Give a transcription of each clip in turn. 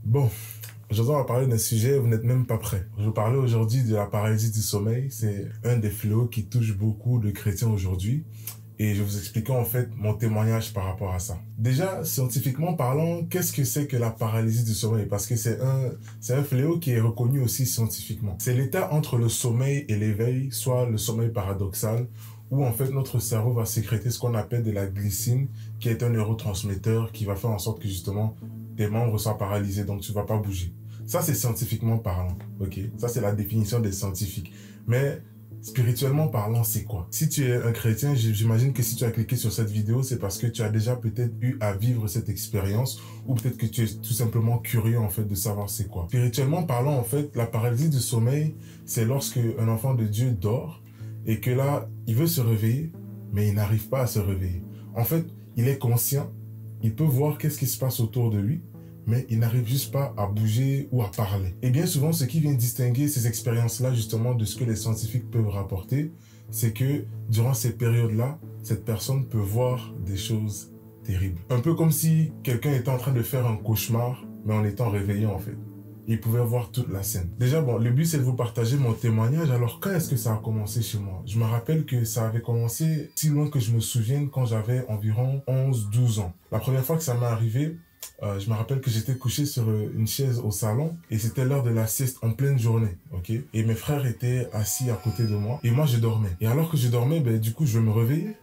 Bon, aujourd'hui, on va parler d'un sujet, vous n'êtes même pas prêt. Je vais vous parler aujourd'hui de la paralysie du sommeil. C'est un des fléaux qui touche beaucoup de chrétiens aujourd'hui. Et je vais vous expliquer en fait mon témoignage par rapport à ça. Déjà, scientifiquement parlant, qu'est-ce que c'est que la paralysie du sommeil? Parce que c'est un fléau qui est reconnu aussi scientifiquement. C'est l'état entre le sommeil et l'éveil, soit le sommeil paradoxal, où en fait notre cerveau va sécréter ce qu'on appelle de la glycine, qui est un neurotransmetteur qui va faire en sorte que justement tes membres soient paralysés, donc tu ne vas pas bouger. Ça, c'est scientifiquement parlant, ok? Ça, c'est la définition des scientifiques. Mais spirituellement parlant, c'est quoi? Si tu es un chrétien, j'imagine que si tu as cliqué sur cette vidéo, c'est parce que tu as déjà peut-être eu à vivre cette expérience ou peut-être que tu es tout simplement curieux en fait de savoir c'est quoi. Spirituellement parlant, en fait, la paralysie du sommeil, c'est lorsque un enfant de Dieu dort et que là, il veut se réveiller, mais il n'arrive pas à se réveiller. En fait, il est conscient, il peut voir qu'est-ce qui se passe autour de lui, mais il n'arrive juste pas à bouger ou à parler. Et bien souvent, ce qui vient distinguer ces expériences-là, justement, de ce que les scientifiques peuvent rapporter, c'est que durant ces périodes-là, cette personne peut voir des choses terribles. Un peu comme si quelqu'un était en train de faire un cauchemar, mais en étant réveillé, en fait. Il pouvait voir toute la scène. Déjà, bon, le but, c'est de vous partager mon témoignage. Alors, quand est-ce que ça a commencé chez moi? Je me rappelle que ça avait commencé si loin que je me souvienne quand j'avais environ 11-12 ans. La première fois que ça m'est arrivé, je me rappelle que j'étais couché sur une chaise au salon et c'était l'heure de la sieste en pleine journée, ok? Et mes frères étaient assis à côté de moi et moi je dormais. Et alors que je dormais, ben du coup je me réveillais,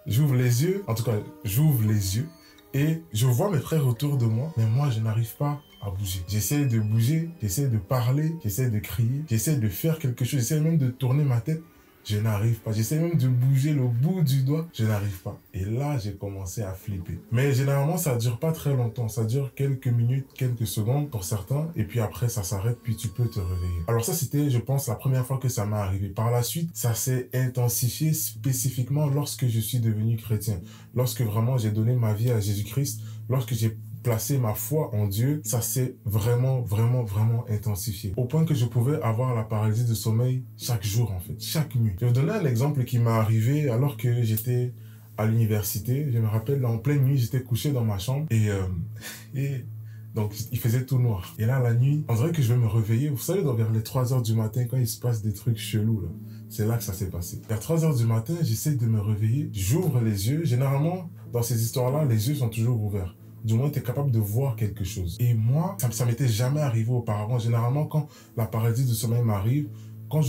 j'ouvre les yeux, en tout cas j'ouvre les yeux et je vois mes frères autour de moi, mais moi je n'arrive pas à bouger. J'essaie de bouger, j'essaie de parler, j'essaie de crier, j'essaie de faire quelque chose, j'essaie même de tourner ma tête. Je n'arrive pas. J'essaie même de bouger le bout du doigt. Je n'arrive pas. Et là, j'ai commencé à flipper. Mais généralement, ça dure pas très longtemps. Ça dure quelques minutes, quelques secondes pour certains. Et puis après, ça s'arrête, puis tu peux te réveiller. Alors ça, c'était, je pense, la première fois que ça m'est arrivé. Par la suite, ça s'est intensifié spécifiquement lorsque je suis devenu chrétien. Lorsque vraiment j'ai donné ma vie à Jésus-Christ. Lorsque j'ai placé ma foi en Dieu, ça s'est vraiment intensifié. Au point que je pouvais avoir la paralysie de sommeil chaque jour, en fait, chaque nuit. Je vais vous donner un exemple qui m'est arrivé alors que j'étais à l'université. Je me rappelle, en pleine nuit, j'étais couché dans ma chambre et donc, il faisait tout noir. Et là, la nuit, on dirait que je vais me réveiller. Vous savez, vers les 3 heures du matin, quand il se passe des trucs chelous, là. C'est là que ça s'est passé. Vers 3 heures du matin, j'essaie de me réveiller. J'ouvre les yeux. Généralement, dans ces histoires-là, les yeux sont toujours ouverts. Du moins, tu es capable de voir quelque chose. Et moi, ça m'était jamais arrivé auparavant. Généralement, quand la paralysie du sommeil m'arrive, quand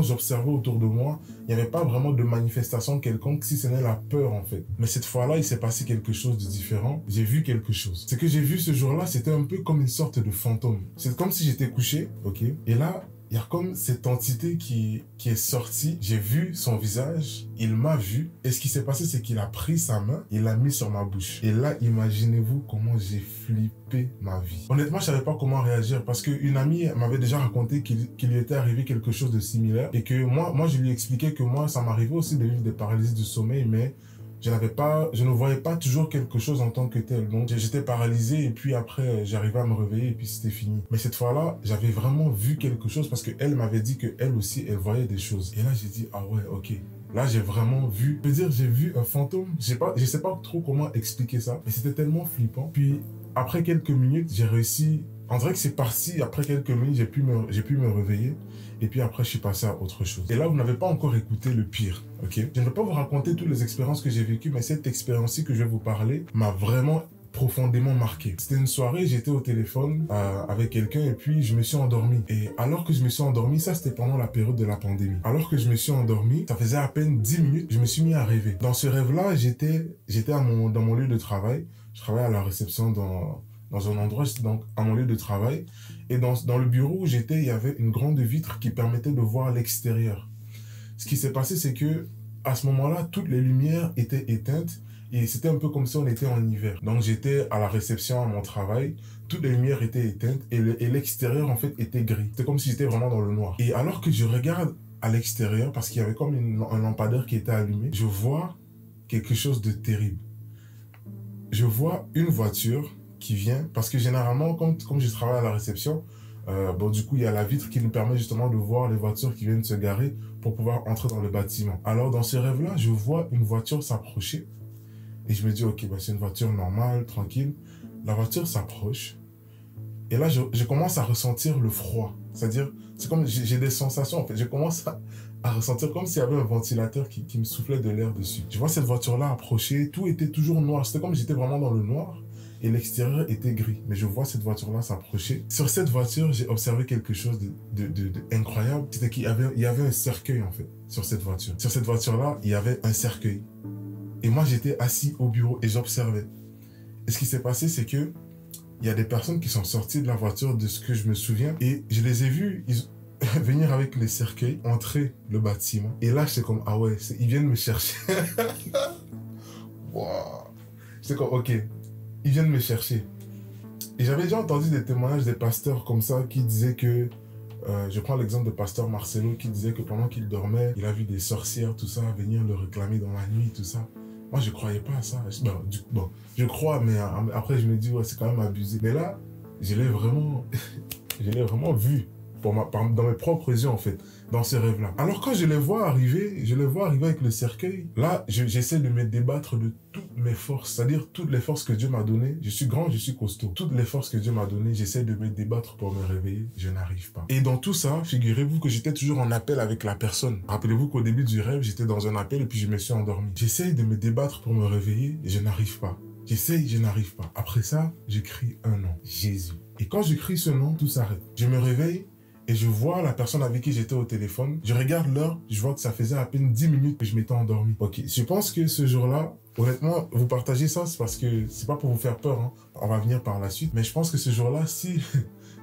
j'observais autour de moi, il n'y avait pas vraiment de manifestation quelconque, si ce n'est la peur, en fait. Mais cette fois-là, il s'est passé quelque chose de différent. J'ai vu quelque chose. Ce que j'ai vu ce jour-là, c'était un peu comme une sorte de fantôme. C'est comme si j'étais couché, ok? Et là, il y a comme cette entité qui est sortie. J'ai vu son visage. Il m'a vu. Et ce qui s'est passé, c'est qu'il a pris sa main. Il l'a mis sur ma bouche. Et là, imaginez-vous comment j'ai flippé ma vie. Honnêtement, je savais pas comment réagir parce qu'une amie m'avait déjà raconté qu'il lui était arrivé quelque chose de similaire. Et que moi, je lui expliquais que moi, ça m'arrivait aussi de vivre des paralysies du sommeil, mais je ne voyais pas toujours quelque chose en tant que tel. Donc, j'étais paralysé et puis après, j'arrivais à me réveiller et puis c'était fini. Mais cette fois-là, j'avais vraiment vu quelque chose parce qu'elle m'avait dit qu'elle aussi, elle voyait des choses. Et là, j'ai dit, ah ouais, ok. Là, j'ai vraiment vu, je peux dire, j'ai vu un fantôme. Je sais pas trop comment expliquer ça, mais c'était tellement flippant. Puis, après quelques minutes, j'ai réussi. On dirait que c'est parti. Après quelques minutes, j'ai pu me réveiller. Et puis après, je suis passé à autre chose. Et là, vous n'avez pas encore écouté le pire, ok? Je ne vais pas vous raconter toutes les expériences que j'ai vécues, mais cette expérience-ci que je vais vous parler m'a vraiment profondément marqué. C'était une soirée, j'étais au téléphone avec quelqu'un et puis je me suis endormi. Et alors que je me suis endormi, ça c'était pendant la période de la pandémie. Alors que je me suis endormi, ça faisait à peine 10 minutes, je me suis mis à rêver. Dans ce rêve-là, j'étais dans mon lieu de travail. Je travaillais à la réception dans un endroit, donc à mon lieu de travail. Et dans le bureau où j'étais, il y avait une grande vitre qui permettait de voir l'extérieur. Ce qui s'est passé, c'est que à ce moment-là, toutes les lumières étaient éteintes et c'était un peu comme si on était en hiver. Donc j'étais à la réception à mon travail, toutes les lumières étaient éteintes et l'extérieur en fait était gris. C'était comme si j'étais vraiment dans le noir. Et alors que je regarde à l'extérieur, parce qu'il y avait comme un lampadaire qui était allumé, je vois quelque chose de terrible. Je vois une voiture qui vient, parce que généralement, comme je travaille à la réception, du coup, il y a la vitre qui nous permet justement de voir les voitures qui viennent se garer pour pouvoir entrer dans le bâtiment. Alors, dans ce rêve-là, je vois une voiture s'approcher et je me dis, ok, c'est une voiture normale, tranquille. La voiture s'approche Et là, je commence à ressentir le froid. C'est-à-dire, c'est comme j'ai des sensations, en fait. Je commence à ressentir comme s'il y avait un ventilateur qui me soufflait de l'air dessus. Je vois cette voiture-là approcher, tout était toujours noir. C'était comme j'étais vraiment dans le noir et l'extérieur était gris. Mais je vois cette voiture-là s'approcher. Sur cette voiture, j'ai observé quelque chose d'incroyable. C'était qu'il y avait un cercueil, en fait, sur cette voiture. Sur cette voiture-là, il y avait un cercueil. Et moi, j'étais assis au bureau et j'observais. Et ce qui s'est passé, c'est que il y a des personnes qui sont sorties de la voiture, de ce que je me souviens, et je les ai vus venir avec les cercueils, entrer le bâtiment. Et là, j'étais comme, ah ouais, ils viennent me chercher. Wow. J'étais comme, ok, ils viennent me chercher. Et j'avais déjà entendu des témoignages des pasteurs comme ça qui disaient que, je prends l'exemple de pasteur Marcelo qui disait que pendant qu'il dormait, il a vu des sorcières, tout ça, venir le réclamer dans la nuit, tout ça. Moi, je croyais pas à ça. Bon, je crois, mais après, je me dis, ouais, c'est quand même abusé. Mais là, je l'ai vraiment vu dans mes propres yeux, en fait, dans ce rêve-là. Alors, quand je les vois arriver avec le cercueil, là, j'essaie de me débattre de toutes mes forces, c'est-à-dire toutes les forces que Dieu m'a données. Je suis grand, je suis costaud. Toutes les forces que Dieu m'a données, j'essaie de me débattre pour me réveiller. Je n'arrive pas. Et dans tout ça, figurez-vous que j'étais toujours en appel avec la personne. Rappelez-vous qu'au début du rêve, j'étais dans un appel et puis je me suis endormi. J'essaie de me débattre pour me réveiller et je n'arrive pas. J'essaye, je n'arrive pas. Après ça, je crie un nom, Jésus. Et quand je crie ce nom, tout s'arrête. Je me réveille et je vois la personne avec qui j'étais au téléphone. Je regarde l'heure, je vois que ça faisait à peine 10 minutes que je m'étais endormi. Ok, je pense que ce jour-là, honnêtement, vous partagez ça, c'est parce que c'est pas pour vous faire peur, hein. On va venir par la suite. Mais je pense que ce jour-là, si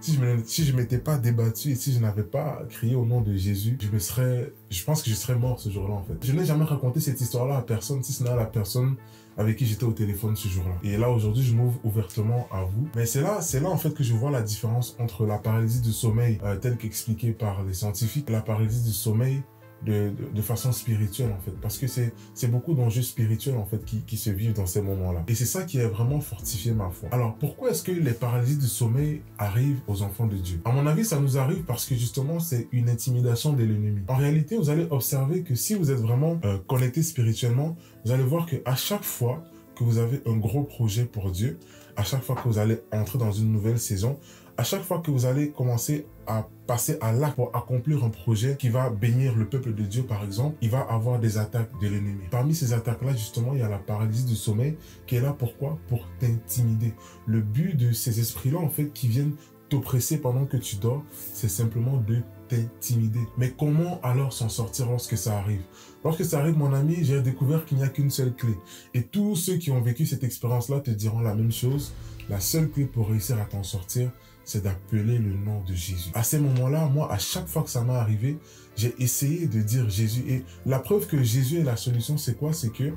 je m'étais pas débattu et si je n'avais pas crié au nom de Jésus, je pense que je serais mort ce jour-là, en fait. Je n'ai jamais raconté cette histoire-là à personne, si ce n'est à la personne avec qui j'étais au téléphone ce jour-là. Et là, aujourd'hui, je m'ouvre ouvertement à vous. Mais c'est là, en fait, que je vois la différence entre la paralysie du sommeil, telle qu'expliquée par les scientifiques, et la paralysie du sommeil de façon spirituelle, en fait. Parce que c'est beaucoup d'enjeux spirituels, en fait, qui se vivent dans ces moments-là. Et c'est ça qui a vraiment fortifié ma foi. Alors, pourquoi est-ce que les paralysies du sommeil arrivent aux enfants de Dieu? À mon avis, ça nous arrive parce que, justement, c'est une intimidation de l'ennemi. En réalité, vous allez observer que si vous êtes vraiment connecté spirituellement, vous allez voir qu'à chaque fois que vous avez un gros projet pour Dieu, à chaque fois que vous allez entrer dans une nouvelle saison, à chaque fois que vous allez commencer à passer à l'acte pour accomplir un projet qui va bénir le peuple de Dieu, par exemple, il va avoir des attaques de l'ennemi. Parmi ces attaques-là, justement, il y a la paralysie du sommeil qui est là, pourquoi? Pour t'intimider. Le but de ces esprits-là, en fait, qui viennent t'oppresser pendant que tu dors, c'est simplement de t'intimider. Mais comment alors s'en sortir lorsque ça arrive? Lorsque ça arrive, mon ami, j'ai découvert qu'il n'y a qu'une seule clé. Et tous ceux qui ont vécu cette expérience-là te diront la même chose. La seule clé pour réussir à t'en sortir, c'est d'appeler le nom de Jésus. À ces moments-là, moi, à chaque fois que ça m'est arrivé, j'ai essayé de dire Jésus. Et la preuve que Jésus est la solution, c'est quoi? C'est que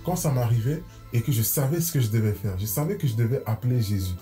quand ça m'arrivait et que je savais ce que je devais faire, je savais que je devais appeler Jésus.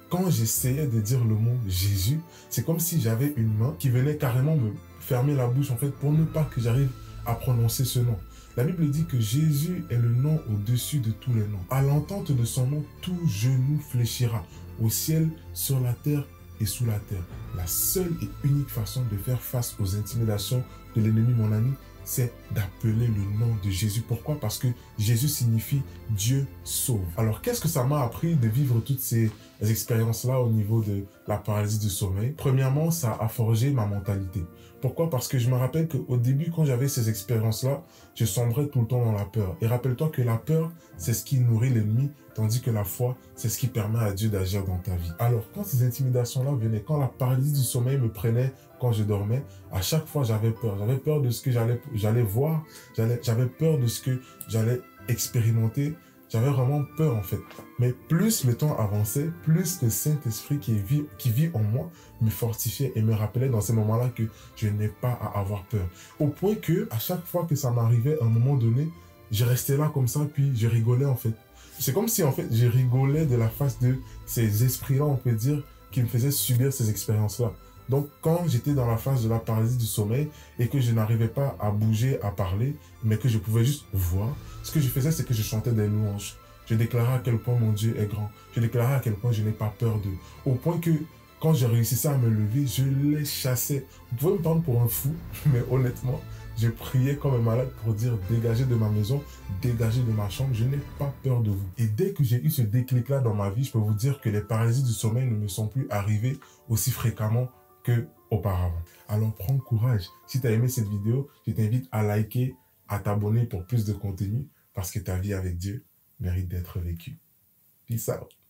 Quand j'essayais de dire le mot Jésus, c'est comme si j'avais une main qui venait carrément me fermer la bouche, en fait, pour ne pas que j'arrive à prononcer ce nom. La Bible dit que Jésus est le nom au-dessus de tous les noms. À l'entente de son nom, tout genou fléchira, au ciel, sur la terre et sous la terre. La seule et unique façon de faire face aux intimidations de l'ennemi, mon ami, c'est d'appeler le nom de Jésus. Pourquoi? Parce que Jésus signifie Dieu sauve. Alors, qu'est-ce que ça m'a appris de vivre toutes ces expériences-là au niveau de la paralysie du sommeil? Premièrement, ça a forgé ma mentalité. Pourquoi? Parce que je me rappelle qu'au début, quand j'avais ces expériences-là, je sombrais tout le temps dans la peur. Et rappelle-toi que la peur, c'est ce qui nourrit l'ennemi, tandis que la foi, c'est ce qui permet à Dieu d'agir dans ta vie. Alors, quand ces intimidations-là venaient, quand la paralysie du sommeil me prenait quand je dormais, à chaque fois, j'avais peur. J'avais peur de ce que j'allais voir, j'avais peur de ce que j'allais expérimenter. J'avais vraiment peur, en fait. Mais plus le temps avançait, plus le Saint-Esprit qui vit en moi me fortifiait et me rappelait dans ces moments-là que je n'ai pas à avoir peur. Au point que, à chaque fois que ça m'arrivait, à un moment donné, je restais là comme ça, puis je rigolais, en fait. C'est comme si, en fait, je rigolais de la face de ces esprits-là, on peut dire, qui me faisaient subir ces expériences-là. Donc, quand j'étais dans la phase de la paralysie du sommeil et que je n'arrivais pas à bouger, à parler, mais que je pouvais juste voir, ce que je faisais, c'est que je chantais des louanges. Je déclarais à quel point mon Dieu est grand. Je déclarais à quel point je n'ai pas peur d'eux. Au point que, quand je réussissais à me lever, je les chassais. Vous pouvez me prendre pour un fou, mais honnêtement, J'ai prié comme un malade pour dire dégagez de ma maison, dégagez de ma chambre, je n'ai pas peur de vous. Et dès que j'ai eu ce déclic-là dans ma vie, je peux vous dire que les paralysies du sommeil ne me sont plus arrivées aussi fréquemment qu'auparavant. Alors prends courage. Si tu as aimé cette vidéo, je t'invite à liker, à t'abonner pour plus de contenu parce que ta vie avec Dieu mérite d'être vécue. Peace out.